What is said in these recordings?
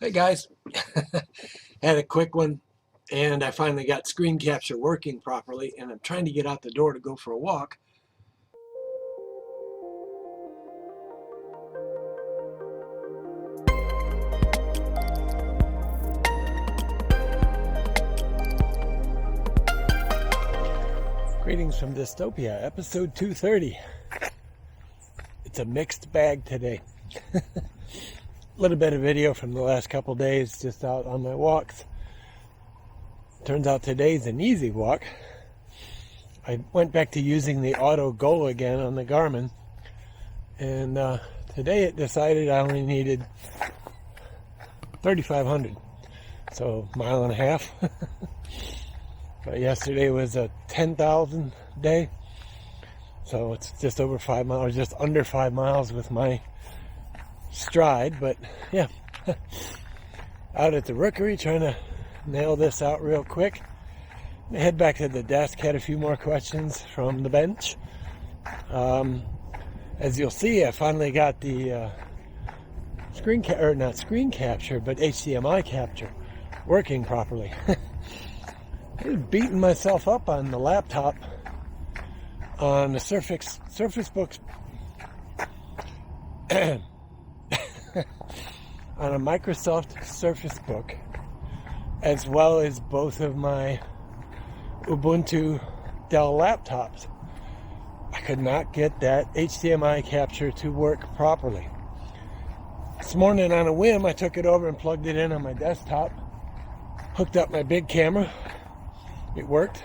Hey guys, had a quick one and I finally got screen capture working properly and I'm trying to get out the door to go for a walk. Greetings from Dystopia, episode 230. It's a mixed bag today. A little bit of video from the last couple days just out on my walks. Turns out today's an easy walk. I went back to using the auto go again on the Garmin, and today it decided I only needed 3,500, so mile and a half. But yesterday was a 10,000 day, so it's just over 5 miles, just under 5 miles with my stride. But yeah, out at the rookery trying to nail this out real quick. I head back to the desk, had a few more questions from the bench. As you'll see, I finally got the not screen capture, but HDMI capture working properly. I was beating myself up on the laptop on the Surface Books on a Microsoft Surface Book, as well as both of my Ubuntu Dell laptops. I could not get that HDMI capture to work properly. This morning on a whim, I took it over and plugged it in on my desktop, hooked up my big camera. It worked.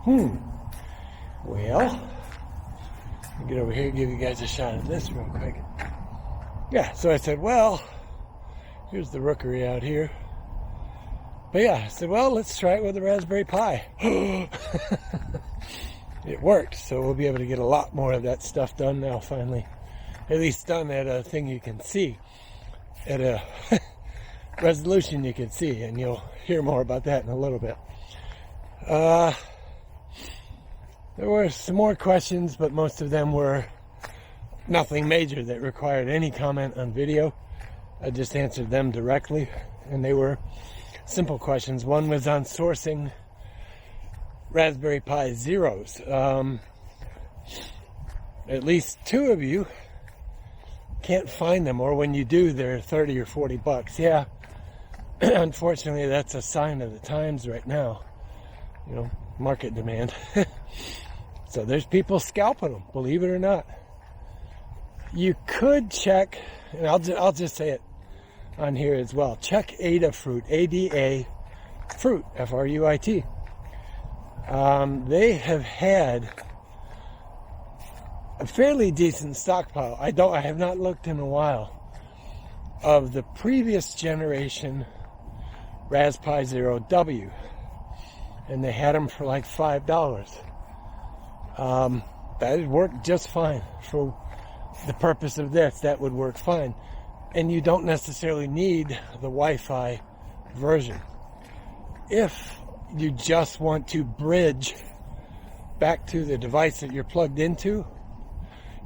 Well, I'll get over here and give you guys a shot of this real quick. Yeah, so I said, well, here's the rookery out here. But yeah, I said, well, let's try it with a Raspberry Pi. It worked, so we'll be able to get a lot more of that stuff done now, finally. At least done at a thing you can see, at a resolution you can see, and you'll hear more about that in a little bit. There were some more questions, but most of them were nothing major that required any comment on video. I just answered them directly, and they were simple questions. One was on sourcing Raspberry Pi Zeros. At least two of you can't find them, or when you do, they're 30 or 40 bucks. Yeah, unfortunately, that's a sign of the times right now. You know, market demand. So there's people scalping them, believe it or not. You could check, and I'll just say it on here as well. Check Adafruit, A-D-A, Fruit, F-R-U-I-T. They have had a fairly decent stockpile. I have not looked in a while of the previous generation Raspberry Zero W, and they had them for like $5. That would work just fine for the purpose of this. That would work fine, and you don't necessarily need the Wi-Fi version. If you just want to bridge back to the device that you're plugged into,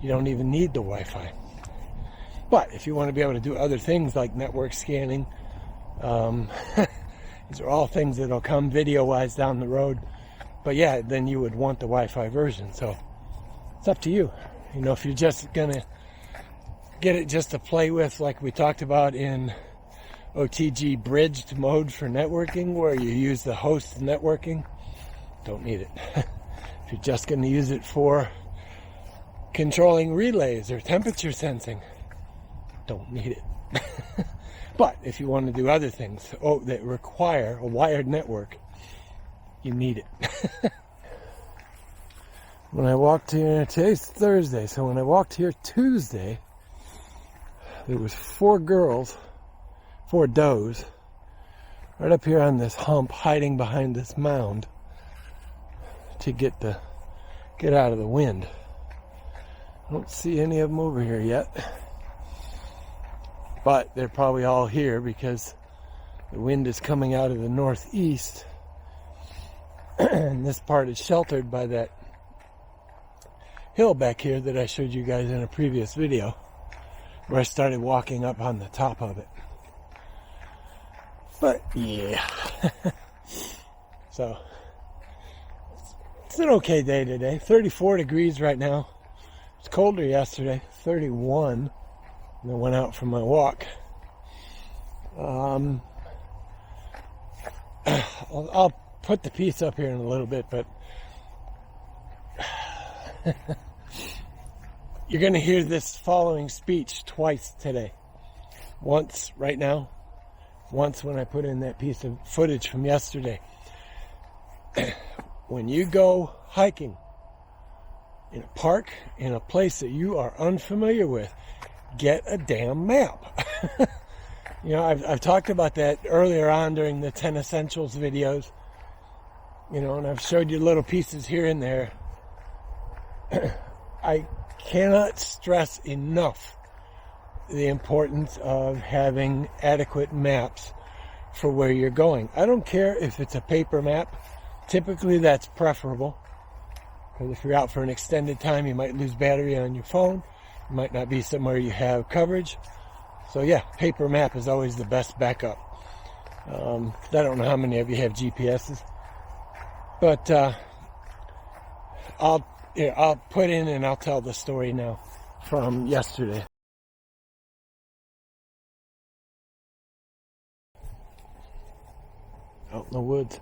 you don't even need the Wi-Fi. But if you want to be able to do other things like network scanning, these are all things that'll come video-wise down the road. But yeah, then you would want the Wi-Fi version. So it's up to you. You know, if you're just gonna get it just to play with, like we talked about in OTG bridged mode for networking, where you use the host networking, don't need it. If you're just going to use it for controlling relays or temperature sensing, don't need it. But if you want to do other things that require a wired network, you need it. When I walked here, today's Thursday, so when I walked here Tuesday, there was 4 girls, 4 does, right up here on this hump, hiding behind this mound to get out of the wind. I don't see any of them over here yet, but they're probably all here because the wind is coming out of the northeast, and this part is sheltered by that hill back here that I showed you guys in a previous video, where I started walking up on the top of it. But yeah. So it's an okay day today. 34 degrees right now. It's colder yesterday, 31. And I went out for my walk. I'll put the piece up here in a little bit, but you're going to hear this following speech twice today. Once right now, once when I put in that piece of footage from yesterday. When you go hiking in a park, in a place that you are unfamiliar with, get a damn map. You know, I've talked about that earlier on during the 10 Essentials videos, you know, and I've showed you little pieces here and there. I cannot stress enough the importance of having adequate maps for where you're going. I don't care if it's a paper map. Typically that's preferable, because if you're out for an extended time, you might lose battery on your phone. You might not be somewhere you have coverage. So yeah, paper map is always the best backup. I don't know how many of you have GPSs, but I'll put in and I'll tell the story now from yesterday. Out in the woods.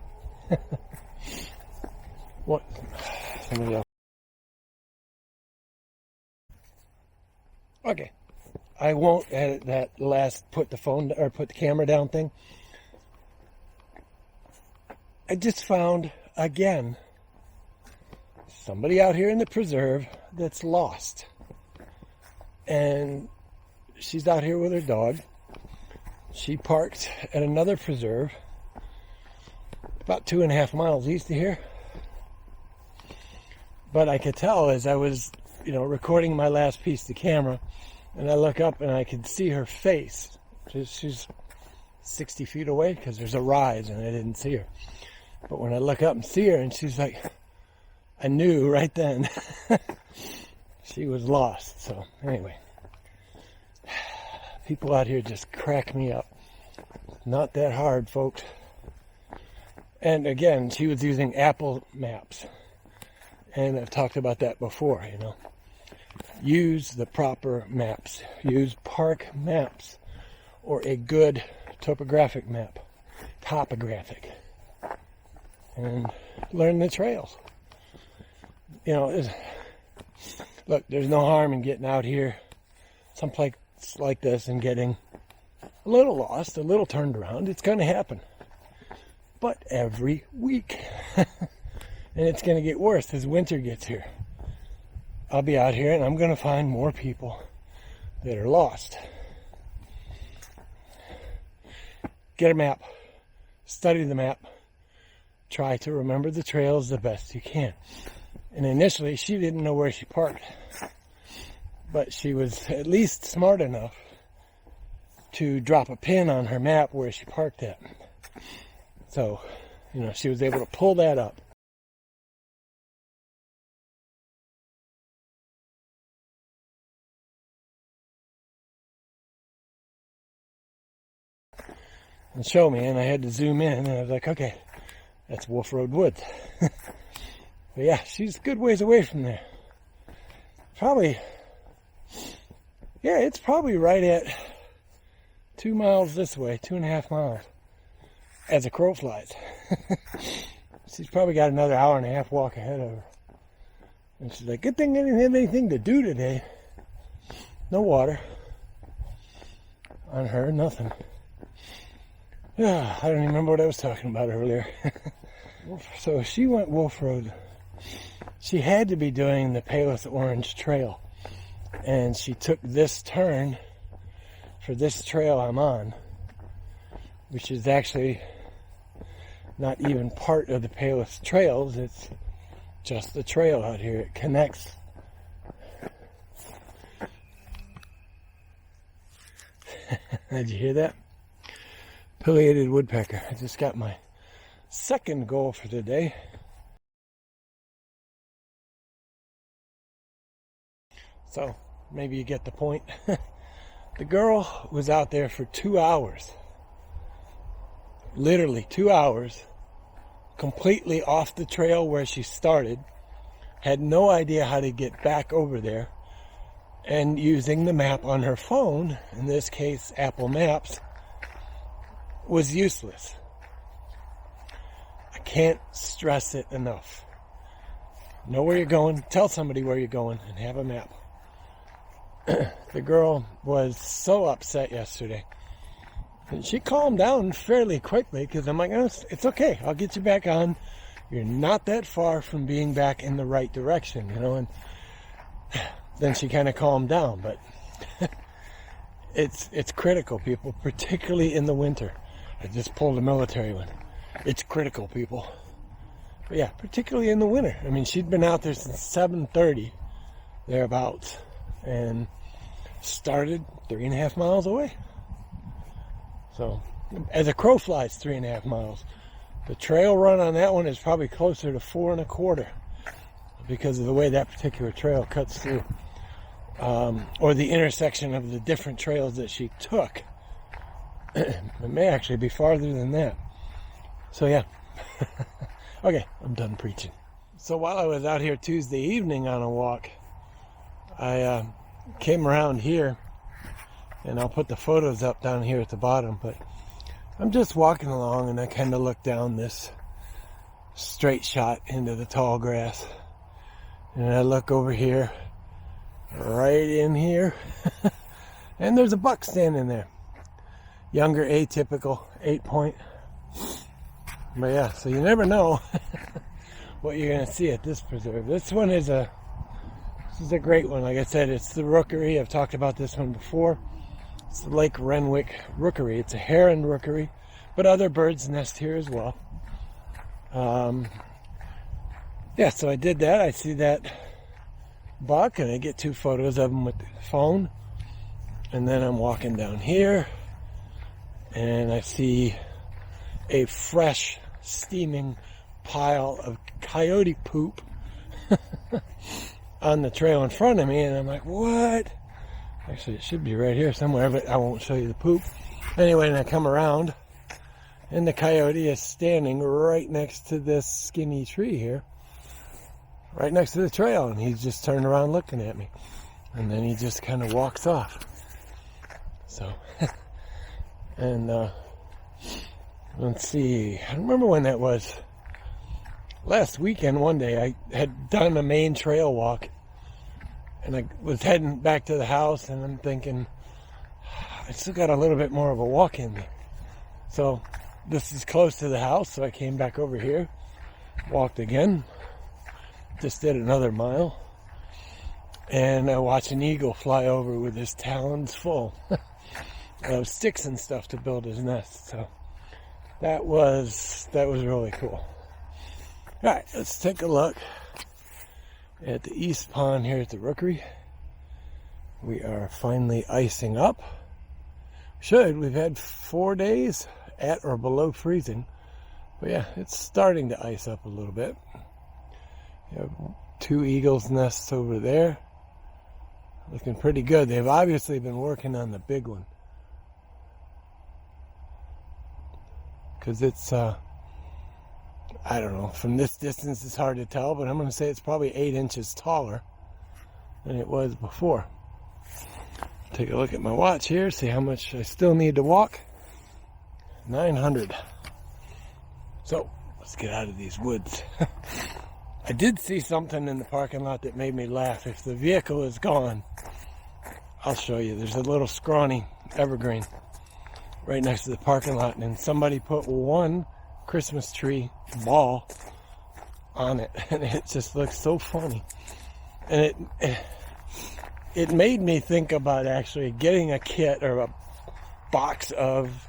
What? Somebody else. Okay. I won't edit that last put the camera down thing. I just found again somebody out here in the preserve that's lost. And she's out here with her dog. She parked at another preserve about 2.5 miles east of here. But I could tell as I was, recording my last piece to camera, and I look up and I could see her face. She's 60 feet away because there's a rise and I didn't see her. But when I look up and see her, and she's like, I knew right then she was lost. So anyway, people out here just crack me up. Not that hard, folks. And again, she was using Apple Maps. And I've talked about that before, Use the proper maps. Use park maps or a good topographic map. Topographic. And learn the trails. Look, there's no harm in getting out here someplace like this and getting a little lost, a little turned around. It's going to happen. But every week. And it's going to get worse as winter gets here. I'll be out here and I'm going to find more people that are lost. Get a map. Study the map. Try to remember the trails the best you can. And initially, she didn't know where she parked. But she was at least smart enough to drop a pin on her map where she parked at. So, she was able to pull that up. And show me, and I had to zoom in, and I was like, okay, that's Wolf Road Woods. But yeah, she's a good ways away from there. It's probably right at 2 miles this way, 2.5 miles, as a crow flies. She's probably got another 1.5 hour walk ahead of her. And she's like, good thing I didn't have anything to do today. No water on her, nothing. I don't even remember what I was talking about earlier. So she went Wolf Road. She had to be doing the Palos Orange Trail. And she took this turn for this trail I'm on, which is actually not even part of the Palos Trails. It's just the trail out here. It connects. Did you hear that? Pileated woodpecker. I just got my second goal for today. So maybe you get the point. The girl was out there for 2 hours. literally 2 hours, completely off the trail where she started, had no idea how to get back over there, and using the map on her phone, in this case Apple Maps, was useless. I can't stress it enough. Know where you're going, tell somebody where you're going, and have a map. The girl was so upset yesterday. And she calmed down fairly quickly, because I'm like, oh, it's okay, I'll get you back on. You're not that far from being back in the right direction, you know. And then she kind of calmed down, but it's critical, people, particularly in the winter. I just pulled a military one. It's critical, people. But yeah, particularly in the winter. I mean, she'd been out there since 7:30, thereabouts, and started 3.5 miles away. So, as a crow flies, 3.5 miles. The trail run on that one is probably closer to 4.25, because of the way that particular trail cuts through, or the intersection of the different trails that she took. It may actually be farther than that. So yeah. Okay, I'm done preaching. So while I was out here Tuesday evening on a walk, I came around here, and I'll put the photos up down here at the bottom, but I'm just walking along, and I kind of look down this straight shot into the tall grass, and I look over here, right in here, and there's a buck standing there. Younger, atypical, 8-point. But yeah, so you never know what you're going to see at this preserve. This is a great one. Like I said, it's the rookery. I've talked about this one before. It's the Lake Renwick rookery. It's a heron rookery, but other birds nest here as well. Yeah, so I did that. I see that buck, and I get 2 photos of him with the phone. And then I'm walking down here, and I see a fresh, steaming pile of coyote poop on the trail in front of me, and I'm like, what? Actually, it should be right here somewhere, but I won't show you the poop. Anyway, and I come around, and the coyote is standing right next to this skinny tree here, right next to the trail, and he's just turned around looking at me, and then he just kind of walks off. So, and let's see, I don't remember when that was. Last weekend, one day, I had done a main trail walk, and I was heading back to the house, and I'm thinking, I still got a little bit more of a walk in me. So this is close to the house, so I came back over here, walked again, just did another mile, and I watched an eagle fly over with his talons full of sticks and stuff to build his nest. So that was really cool. All right, let's take a look at the east pond here at the rookery. We are finally icing up. We've had 4 days at or below freezing. But yeah, it's starting to ice up a little bit. You have 2 eagles' nests over there. Looking pretty good. They've obviously been working on the big one, because it's I don't know, from this distance it's hard to tell, but I'm going to say it's probably 8 inches taller than it was before. Take a look at my watch here, see how much I still need to walk. 900. So, let's get out of these woods. I did see something in the parking lot that made me laugh. If the vehicle is gone, I'll show you. There's a little scrawny evergreen right next to the parking lot, and somebody put one Christmas tree ball on it, and it just looks so funny. And it made me think about actually getting a kit or a box of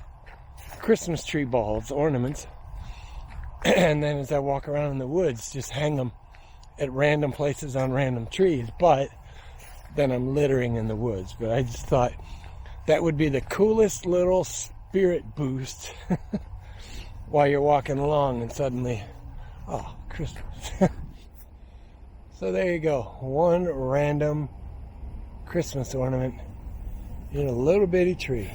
Christmas tree balls, ornaments, and then as I walk around in the woods, just hang them at random places on random trees. But then I'm littering in the woods. But I just thought that would be the coolest little spirit boost while you're walking along, and suddenly, oh, Christmas. So there you go. One random Christmas ornament in a little bitty tree.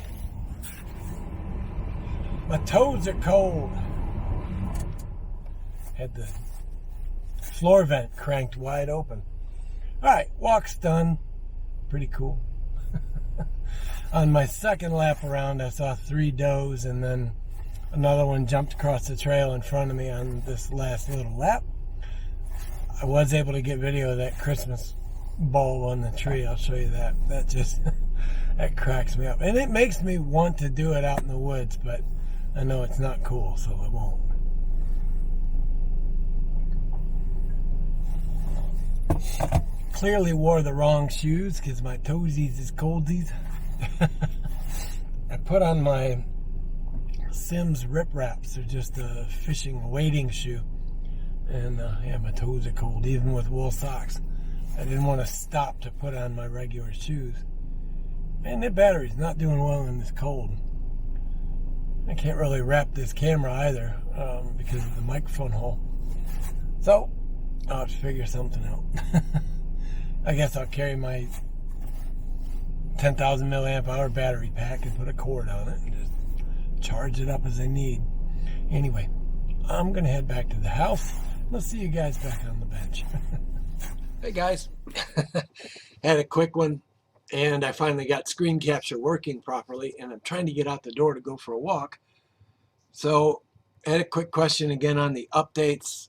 My toes are cold. Had the floor vent cranked wide open. Alright, walk's done. Pretty cool. On my second lap around, I saw 3 does, and then another one jumped across the trail in front of me on this last little lap. I was able to get video of that Christmas bowl on the tree. I'll show you that. That just, that cracks me up. And it makes me want to do it out in the woods, but I know it's not cool, so I won't. Clearly wore the wrong shoes because my toesies is coldies. I put on my Sims Rip Wraps. They're just a fishing wading shoe. And yeah, my toes are cold, even with wool socks. I didn't want to stop to put on my regular shoes. Man, the battery's not doing well in this cold. I can't really wrap this camera either because of the microphone hole. So, I'll have to figure something out. I guess I'll carry my 10,000 milliamp hour battery pack and put a cord on it and just charge it up as I need. Anyway, I'm going to head back to the house. I'll see you guys back on the bench. Hey guys, had a quick one, and I finally got screen capture working properly, and I'm trying to get out the door to go for a walk. So I had a quick question again on the updates.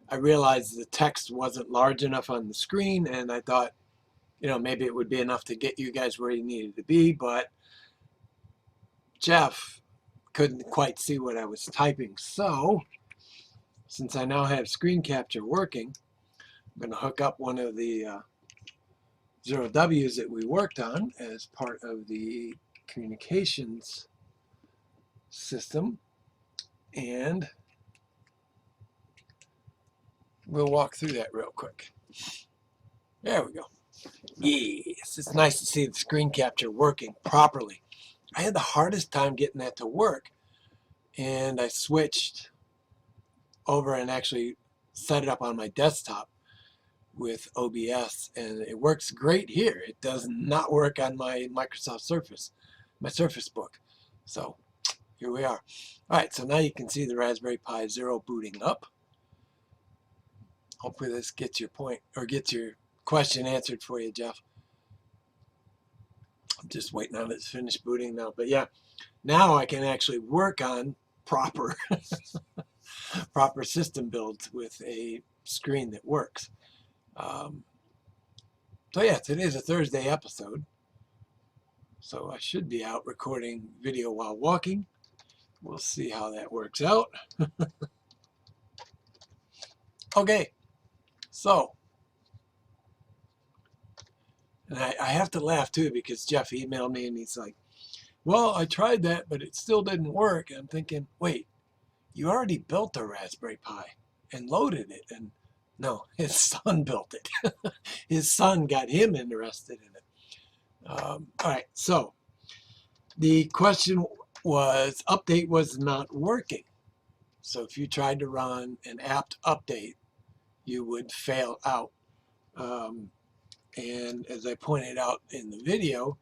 I realized the text wasn't large enough on the screen, and I thought, you know, maybe it would be enough to get you guys where you needed to be, but Jeff couldn't quite see what I was typing. So since I now have screen capture working, I'm going to hook up one of the 0Ws that we worked on as part of the communications system, and we'll walk through that real quick. There we go. Yes, it's nice to see the screen capture working properly. I had the hardest time getting that to work, and I switched over and actually set it up on my desktop with OBS, and it works great here. It does not work on my Microsoft Surface, my Surface Book. So here we are. All right, so now you can see the Raspberry Pi Zero booting up. Hopefully this gets your point, or gets your question answered for you, Jeff. I'm just waiting on it to finish booting now. But yeah, now I can actually work on proper proper system builds with a screen that works. So yeah, today's a Thursday episode, so I should be out recording video while walking. We'll see how that works out. Okay, so, and I have to laugh too, because Jeff emailed me and he's like, well, I tried that, but it still didn't work. And I'm thinking, wait, you already built a Raspberry Pi and loaded it. And no, his son built it. His son got him interested in it. All right, so the question was, update was not working. So if you tried to run an apt update, you would fail out. And as I pointed out in the video,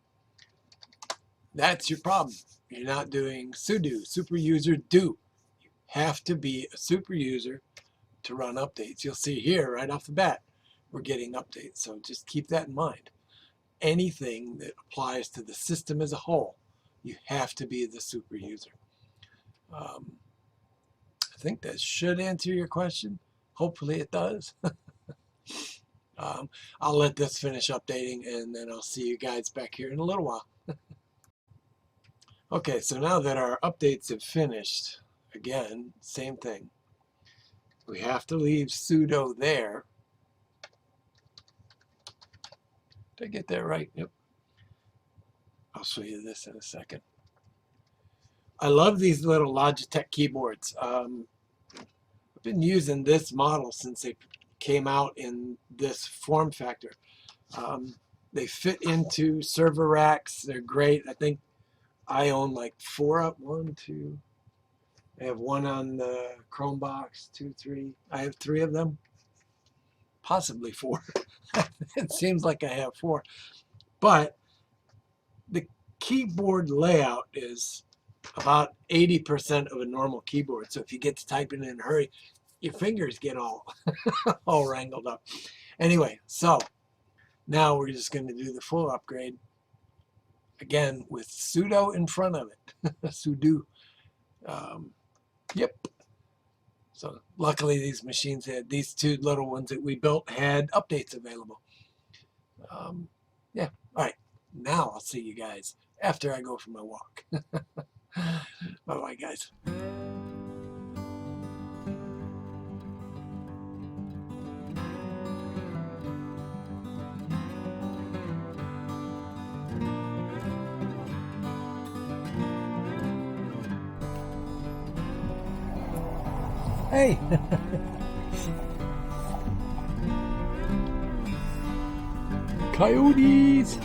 that's your problem. You're not doing sudo, super user do. You have to be a super user to run updates. You'll see here right off the bat, we're getting updates. So just keep that in mind. Anything that applies to the system as a whole, you have to be the super user. I think that should answer your question. Hopefully it does. I'll let this finish updating, and then I'll see you guys back here in a little while. Okay, so now that our updates have finished, again, same thing. We have to leave sudo there. Did I get that right? Yep. I'll show you this in a second. I love these little Logitech keyboards. I've been using this model since they came out in this form factor. They fit into server racks. They're great. I think I own like 4 up. 1, 2. I have 1 on the Chromebox, 2, 3. I have 3 of them, possibly 4. It seems like I have 4. But the keyboard layout is about 80% of a normal keyboard. So if you get to typing in a hurry, your fingers get all all wrangled up. Anyway, so now we're just going to do the full upgrade again with sudo in front of it. Sudo. Yep. So luckily these machines had, these two little ones that we built had updates available. Yeah. All right. Now I'll see you guys after I go for my walk. Bye-bye, guys. Hey! Coyotes!